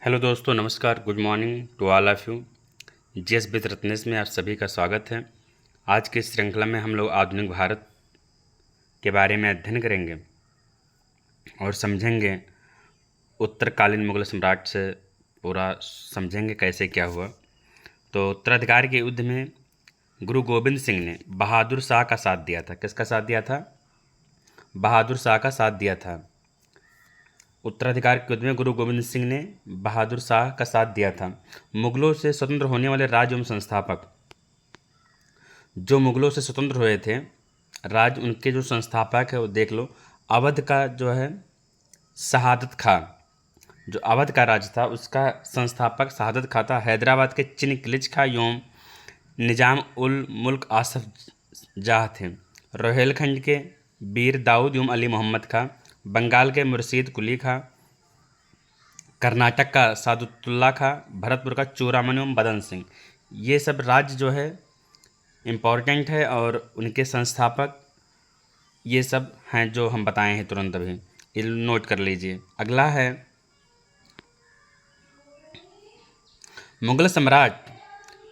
Hello दोस्तों, नमस्कार, good morning to all of you. GS with Ratnesh में आप सभी का स्वागत है। आज की इस श्रृंखला में हम लोग आधुनिक भारत के बारे में अध्ययन करेंगे और समझेंगे उत्तरकालीन मुगल सम्राट से पूरा समझेंगे कैसे क्या हुआ। तो उत्तराधिकार के युद्ध में गुरु गोविंद सिंह ने बहादुर शाह का साथ दिया था। किसका साथ दिया था? बहादुर शाह का साथ दिया था। उत्तराधिकार के युद्ध में गुरु गोविंद सिंह ने बहादुर शाह का साथ दिया था। मुगलों से स्वतंत्र होने वाले राज्य एवं संस्थापक, जो मुगलों से स्वतंत्र हुए थे राज्य, उनके जो संस्थापक है वो देख लो। अवध का जो है शहादत खां, जो अवध का राज्य था उसका संस्थापक शहादत खां था। हैदराबाद के चिनकिलिच खां एवं निजाम उल मुल्क आसफ जाह थे। रोहेलखंड के वीर दाऊद एवं अली मोहम्मद खां, बंगाल के मुर्शीद कुली खां, कर्नाटक का सादुल्ला खां, भरतपुर का चूड़ामणि एवं बदन सिंह। ये सब राज्य जो है इम्पॉर्टेंट है और उनके संस्थापक ये सब हैं जो हम बताए हैं तुरंत अभी, ये नोट कर लीजिए। अगला है मुगल सम्राट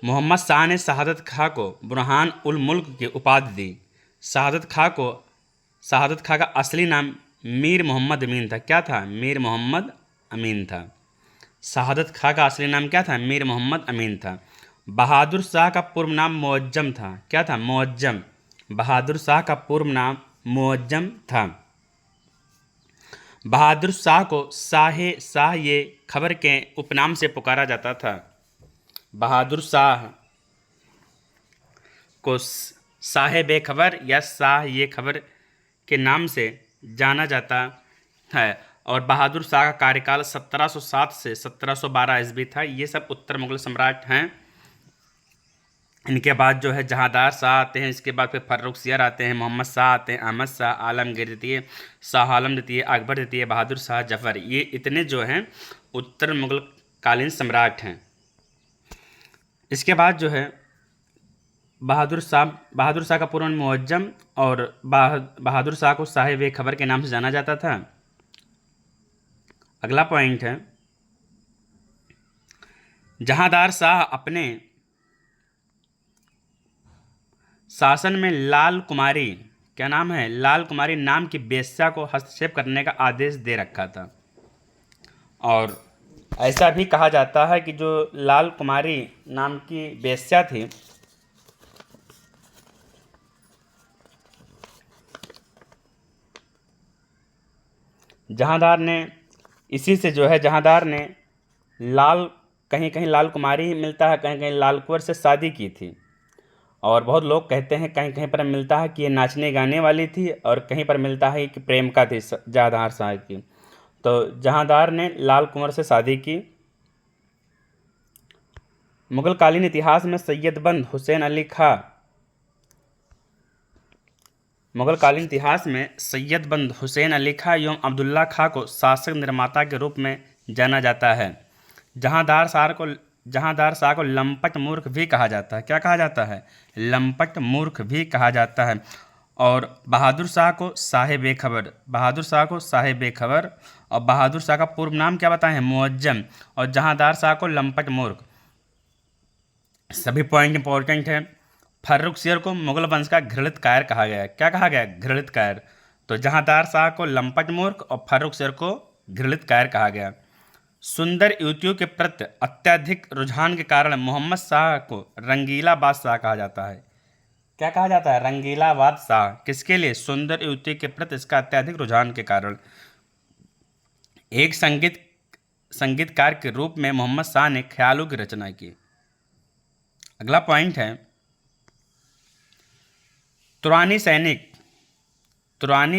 मोहम्मद शाह ने शहादत खां को बुरहान उल मुल्क की उपाधि दी। शहादत खां का असली नाम मीर मोहम्मद अमीन था। क्या था? मीर मोहम्मद अमीन था। शहादत खां का असली नाम क्या था? मीर मोहम्मद अमीन था। बहादुर शाह का पूर्व नाम मुअज्जम था। क्या था? मुअज्जम। बहादुर शाह का पूर्व नाम मुअज्जम था। बहादुर शाह को शाहे शाह ये खबर के उपनाम से पुकारा जाता था। बहादुर शाह को शाहे बेखबर या शाह ये खबर के नाम से जाना जाता है। और बहादुर शाह का कार्यकाल 1707 से 1712 ईस्वी था। ये सब उत्तर मुगल सम्राट हैं। इनके बाद जो है जहांदार शाह आते हैं, इसके बाद फिर फर्रुखसियर आते हैं, मोहम्मद शाह आते हैं, अहमद शाह, आलमगीर द्वितीय, शाह आलम द्वितीय, अकबर द्वितीय, बहादुर शाह जफर। ये इतने जो हैं उत्तर मुगल कालीन सम्राट हैं। इसके बाद जो है बहादुर शाह का पूर्ण मुअज्जम और बहादुर शाह को साहिब खबर के नाम से जाना जाता था। अगला पॉइंट है जहांदार शाह अपने शासन में लाल कुमारी, क्या नाम है? लाल कुमारी नाम की वेश्या को हस्तक्षेप करने का आदेश दे रखा था। और ऐसा भी कहा जाता है कि जो लाल कुमारी नाम की वेश्या थी, जहांदार ने इसी से जो है जहांदार ने लाल, कहीं कहीं लाल कुमारी मिलता है, कहीं कहीं लाल कुंवर से शादी की थी। और बहुत लोग कहते हैं, कहीं कहीं पर मिलता है कि ये नाचने गाने वाली थी और कहीं पर मिलता है कि प्रेमिका थी जहांदार शाह की। तो जहांदार ने लाल कुंवर से शादी की। मुगलकालीन इतिहास में सैयदबंद हुसैन अली खां, मुगलकालीन इतिहास में सैयदबंद हुसैन अली खां एवं अब्दुल्ला खां को शासक निर्माता के रूप में जाना जाता है। जहांदार शाह को लंपट मूर्ख भी कहा जाता है। क्या कहा जाता है? लंपट मूर्ख भी कहा जाता है। और बहादुर शाह को शाहे बेखबर, बहादुर शाह को शाहे बेखबर, और बहादुर शाह का पूर्व नाम क्या बताएं? मुअज्जम। और जहांदार शाह को लंपट मूर्ख। सभी पॉइंट इंपॉर्टेंट है। फर्रुखसियर को मुगल वंश का घृणित कायर कहा गया है। क्या कहा गया? घृणित कायर। तो जहांदार शाह को लंपट मूर्ख और फर्रुखसियर को घृणित कायर कहा गया। सुंदर युवतियों के प्रति अत्यधिक रुझान के कारण मोहम्मद शाह को रंगीला बादशाह कहा जाता है। क्या कहा जाता है? रंगीला बादशाह। किसके लिए? सुंदर युवती के प्रति इसका अत्यधिक रुझान के कारण। एक संगीतकार के रूप में मोहम्मद शाह ने ख्यालों की रचना की। अगला पॉइंट है तुरानी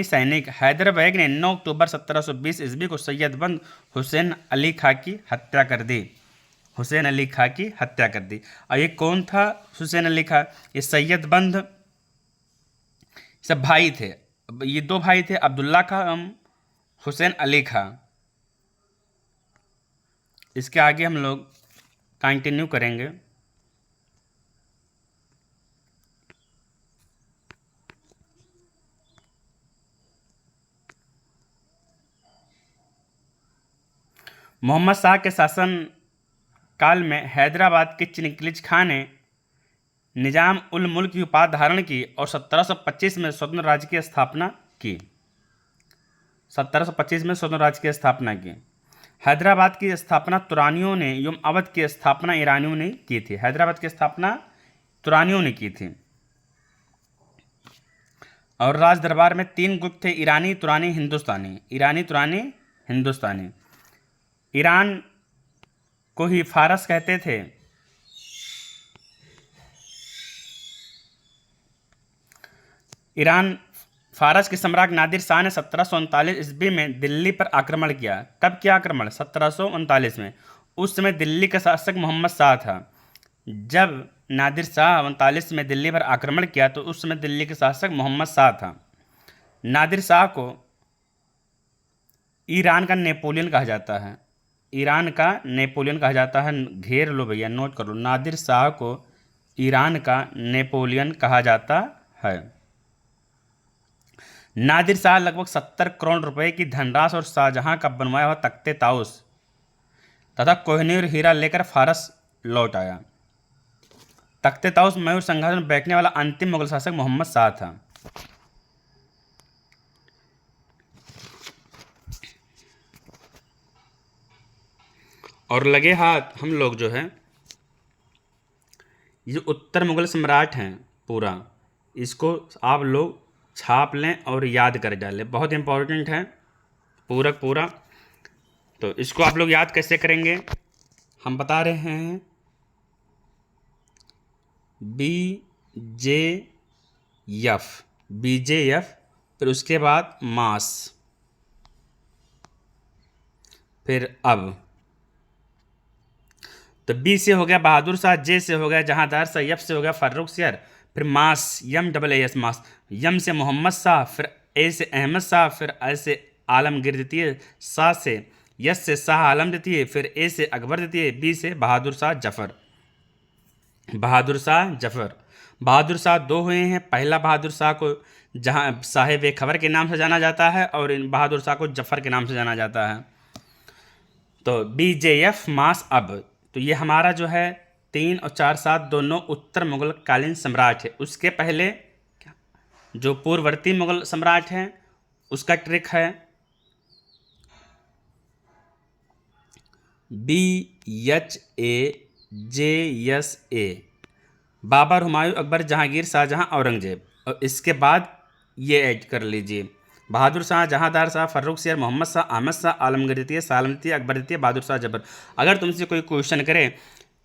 सैनिक हैदर बेग ने 9 अक्टूबर 1720 ईस्वी को सैयदबंद हुसैन अली खां की हत्या कर दी। हुसैन अली खां की हत्या कर दी। और ये कौन था हुसैन अली खां? ये सैयदबंद सब भाई थे। ये दो भाई थे, अब्दुल्ला खां एवं हुसैन अली खां। इसके आगे हम लोग कंटिन्यू करेंगे। मोहम्मद शाह के शासन काल में हैदराबाद के चिनकिज खां ने निजाम उल मुल्क की उपाधि धारण की और 1725 में स्वतंत्र राज्य की स्थापना की। 1725 में स्वतंत्र राज्य की स्थापना की। हैदराबाद की स्थापना तुरानियों ने एवं अवध की स्थापना ईरानियों ने की थी। हैदराबाद की स्थापना तुरानियों ने की थी। और राज दरबार में 3 ग्रुप थे, ईरानी, तुरानी, हिंदुस्तानी। ईरानी, तुरानी, हिंदुस्तानी। ईरान को ही फारस कहते थे। ईरान फारस के सम्राट नादिर शाह ने 1739 ईस्वी में दिल्ली पर आक्रमण किया। कब किया आक्रमण? 1739 में। उस समय दिल्ली का शासक मोहम्मद शाह था। जब नादिर शाह 39 में दिल्ली पर आक्रमण किया तो उस समय दिल्ली के शासक मोहम्मद शाह था। नादिर शाह को ईरान का नेपोलियन कहा जाता है। ईरान का नेपोलियन कहा जाता है। घेर लो भैया, नोट कर लो। नादिर शाह को ईरान का नेपोलियन कहा जाता है। नादिर शाह लगभग 70 करोड़ रुपए की धनराशि और शाहजहां का बनवाया हुआ तख्ते ताउस तथा कोहिनूर हीरा लेकर फारस लौट आया। तख्ते ताउस मयूर सिंहासन में बैठने वाला अंतिम मुगल शासक मोहम्मद शाह था। और लगे हाथ हम लोग जो है, ये उत्तर मुगल सम्राट हैं पूरा, इसको आप लोग छाप लें और याद कर डालें। बहुत इंपॉर्टेंट है पूरा। तो इसको आप लोग याद कैसे करेंगे हम बता रहे हैं। BJF, फिर उसके बाद मास, फिर अब। तो बी से हो गया बहादुर शाह, जे से हो गया जहांदार शाह, एफ से हो गया फर्रुखसियर, फिर मास, MAAS मास, यम से मोहम्मद शाह, फिर ए से अहमद शाह, फिर ए से आलमगीर द्वितीय, शाह से यस से शाह आलम द्वितीय, फिर ए से अकबर द्वितीय, बी से बहादुर शाह जफर। बहादुर शाह 2 हुए हैं। पहला बहादुर शाह को जहां साहिब खबर के नाम से जाना जाता है और इन बहादुर शाह को जफर के नाम से जाना जाता है। तो BJF मास अब। तो ये हमारा जो है 3 और 4 7 दोनों उत्तर मुगल कालीन सम्राट है। उसके पहले जो पूर्ववर्ती मुगल सम्राट हैं उसका ट्रिक है BHAJSA, बाबर, हुमायूं, अकबर, जहांगीर, शाहजहां, औरंगजेब। और इसके बाद ये ऐड कर लीजिए, बहादुर शाह, जहांदार शाह, फर्रुखसियर, मोहम्मद शाह, अहमद शाह, आलमगीर द्वितीय, शाह आलम द्वितीय, अकबर द्वितीय, बहादुर शाह जफर। अगर तुमसे कोई क्वेश्चन करे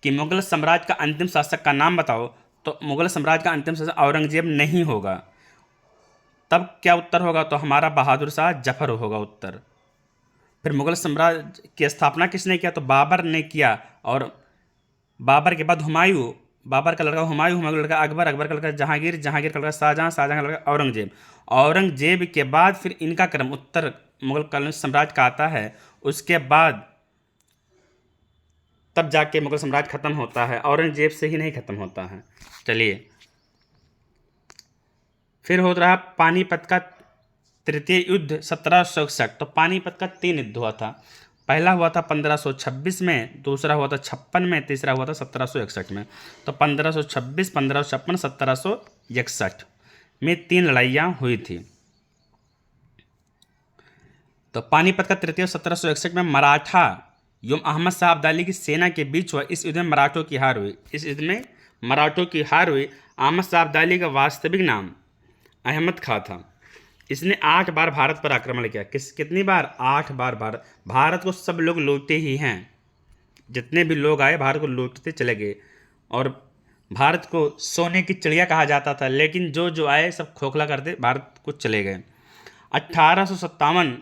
कि मुगल सम्राट का अंतिम शासक का नाम बताओ, तो मुगल सम्राट का अंतिम शासक औरंगजेब नहीं होगा। तब क्या उत्तर होगा? तो हमारा बहादुर शाह जफर होगा उत्तर। फिर मुगल साम्राज्य की स्थापना किसने किया? तो बाबर ने किया। और बाबर के बाद हुमायूं, बाबर का लड़का हुमायूं, हुमायूं का लड़का अकबर, अकबर का लड़का जहांगीर, जहांगीर का लड़का शाहजहां, शाहजहां का लड़का औरंगजेब। औरंगजेब के बाद फिर इनका क्रम उत्तर मुगल कालीन साम्राज्य का आता है। उसके बाद तब जाके मुगल साम्राज्य खत्म होता है, औरंगजेब से ही नहीं खत्म होता है। चलिए, फिर हो रहा पानीपत का तृतीय युद्ध 1761। तो पानीपत का 3 युद्ध हुआ था। पहला हुआ था 1526 में, दूसरा हुआ था 56 में, तीसरा हुआ था 1761 में। तो 1526, 1556, 1761 में 3 लड़ाइयाँ हुई थी। तो पानीपत का तृतीय 1761 में मराठा एवं अहमद शाह अब्दाली की सेना के बीच हुआ। इस युद्ध में मराठों की हार हुई। अहमद शाह अब्दाली का वास्तविक नाम अहमद खां था। इसने 8 बार भारत पर आक्रमण किया। कितनी बार? 8 बार। भारत को सब लोग लूटते ही हैं। जितने भी लोग आए भारत को लूटते चले गए। और भारत को सोने की चिड़िया कहा जाता था, लेकिन जो आए सब खोखला करते भारत को चले गए। 1857,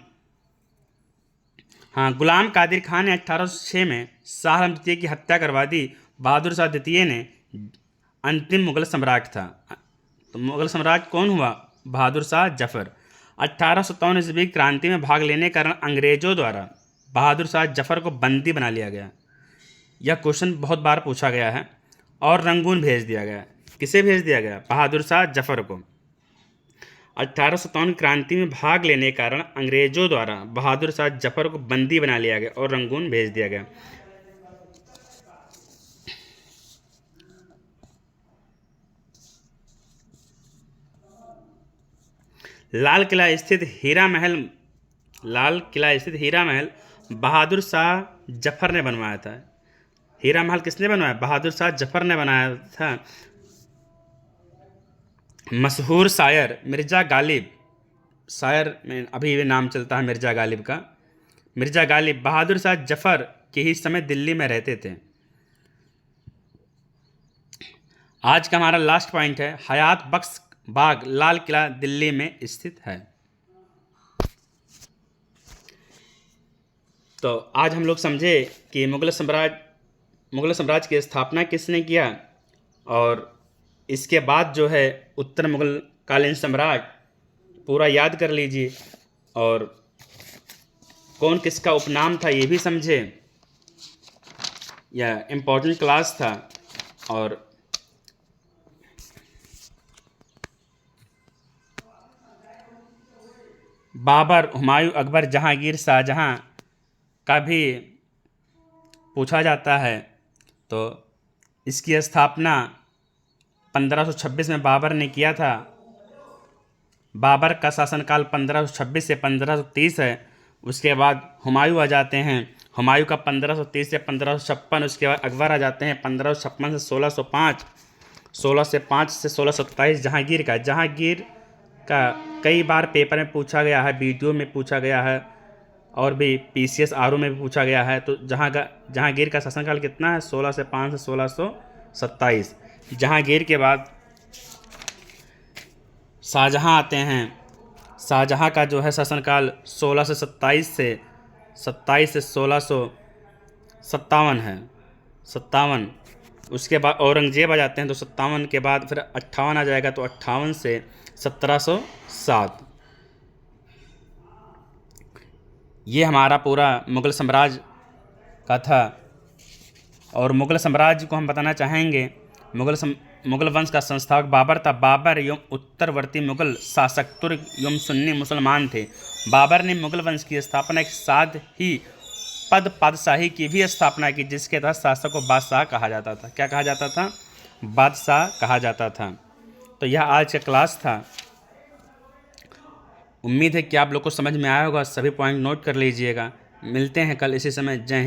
हाँ, गुलाम कादिर खान ने 1806 में शाह आलम द्वितीय की हत्या करवा दी। बहादुर शाह द्वितीय ने अंतिम मुगल सम्राट था। तो मुगल सम्राट कौन हुआ? बहादुर शाह जफर। 1857 ईस्वी क्रांति में भाग लेने के कारण अंग्रेजों द्वारा बहादुर शाह जफर को बंदी बना लिया गया। यह क्वेश्चन बहुत बार पूछा गया है। और रंगून भेज दिया गया। किसे भेज दिया गया? बहादुर शाह जफर को। 1857 क्रांति में भाग लेने के कारण अंग्रेजों द्वारा बहादुर शाह जफर को बंदी बना लिया गया और रंगून भेज दिया गया। लाल किला स्थित हीरा महल बहादुर शाह जफर ने बनवाया था। हीरा महल किसने बनवाया? बहादुर शाह जफर ने बनाया था। मशहूर शायर मिर्ज़ा गालिब, शायर में अभी भी नाम चलता है मिर्ज़ा गालिब का। मिर्ज़ा गालिब बहादुर शाह जफर के ही समय दिल्ली में रहते थे। आज का हमारा लास्ट पॉइंट है, हयात बख्श बाग लाल किला दिल्ली में स्थित है। तो आज हम लोग समझे कि मुगल साम्राज्य की स्थापना किसने किया, और इसके बाद जो है उत्तर मुगल कालीन साम्राज्य पूरा याद कर लीजिए, और कौन किसका उपनाम था ये भी समझे। यह इम्पोर्टेंट क्लास था। और बाबर, हुमायूं, अकबर, जहांगीर, शाहजहां का भी पूछा जाता है। तो इसकी स्थापना 1526 में बाबर ने किया था। बाबर का शासनकाल 1526 से 1530 है। उसके बाद हुमायूं आ जाते हैं। हुमायूं का 1530 से 1556। उसके बाद अकबर आ जाते हैं 1556 से 1605। 1605 से 1627 जहांगीर का कई बार पेपर में पूछा गया है, वीडियो में पूछा गया है, और भी PCS RO में भी पूछा गया है। तो जहांगीर का शासनकाल कितना है? 16 से 5 से 1627। जहांगीर के बाद शाहजहां आते हैं। शाहजहां का जो है शासनकाल 16 से 27 से 1657 है। 57। उसके बाद औरंगजेब आ जाते हैं। तो 57 के बाद फिर 58 आ जाएगा। तो 58 से 1707। ये हमारा पूरा मुग़ल साम्राज्य का था। और मुग़ल साम्राज्य को हम बताना चाहेंगे, मुग़ल वंश का संस्थापक बाबर था। बाबर एवं उत्तरवर्ती मुग़ल शासक तुर्क एवं सुन्नी मुसलमान थे। बाबर ने मुग़ल वंश की स्थापना के साथ ही पातशाही की भी स्थापना की, जिसके तहत शासक को बादशाह कहा जाता था। क्या कहा जाता था? बादशाह कहा जाता था। तो यह आज का क्लास था। उम्मीद है कि आप लोग को समझ में आया होगा। सभी पॉइंट नोट कर लीजिएगा। मिलते हैं कल इसी समय। जय हिंद।